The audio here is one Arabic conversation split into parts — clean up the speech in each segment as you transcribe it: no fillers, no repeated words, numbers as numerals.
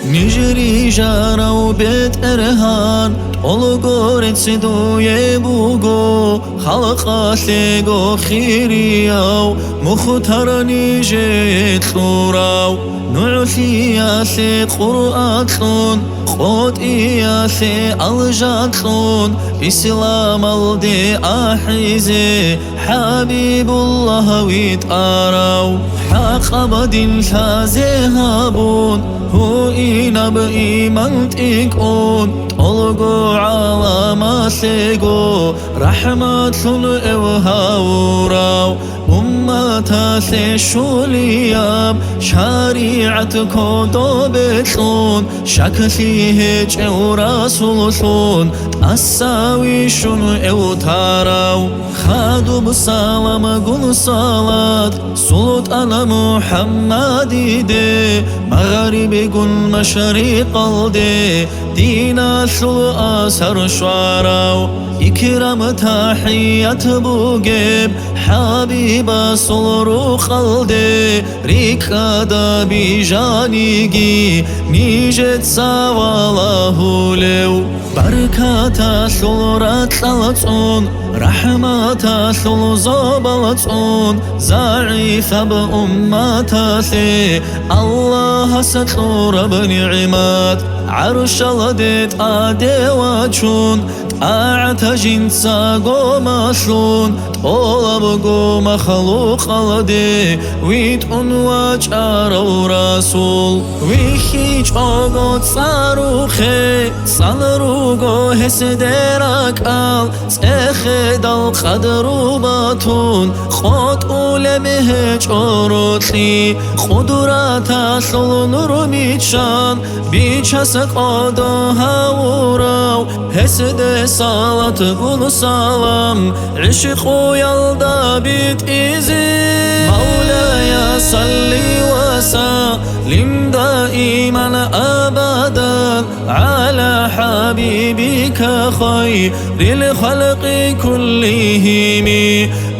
نجري جارو بيت إرهان أولغورت سدو يبوغو خلق ثيغو خيرياو مختار نيجيت ثوراو نعثي ياثي قرآتلون خود إياثي ألجاتلون إسلام الدي أحيزي حبيب الله ويتقاراو حق أبد ثازيهابون هو إينب إيمان تيكون طلقو على ما ثيقو رحمة الإوهاوراو أمتا ثيشو لياب شريعة كودو بتلون شكثيه جو رسولون أساوي شن إوتاراو خادو بسلام قل صلاة صلوت على محمد دي مغرب قل مشرق الدي دينا ثل أسر شعراو إكرام تحية بوجب حبيب صلر خلدي ريكادا بجانيجي نيجت سواله لو بركة ثلرات ثلثون رحمة ثل زبلتون زعيف بأمة ثي الله ستر بنعمات عرش لديت أدواتشون طاعة جنسا قوماشون طلب قوم خلوق لدي ويتون وجار ورسول ويخيج أغد صاروخي صلروغو هسدرك آل سخد القدر باتون خود أولمه جاروتي خدرات أصل نور ميتشان بيچس قادا هاوراو هسد صلاة قل سلام عشق يلدا بيت إيزي مولاي صلي وسلم دائما أبدا على حبيبك خير الخلق كلهم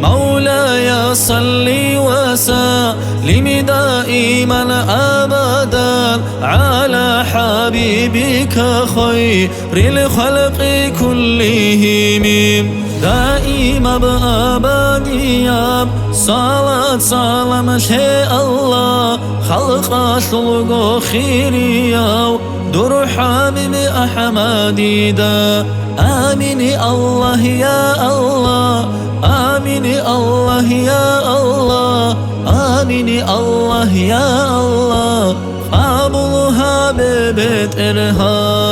مولاي صلي وسلم دائما أبدا على حبيبك خير الخلق كلهم دائما بأبدياب صلاة سلام شاء الله خلق خلق خيريا در حبيب أحمد دا آمين الله يا الله آمين الله يا الله آمين الله يا الله قابلها ببيت إرهاب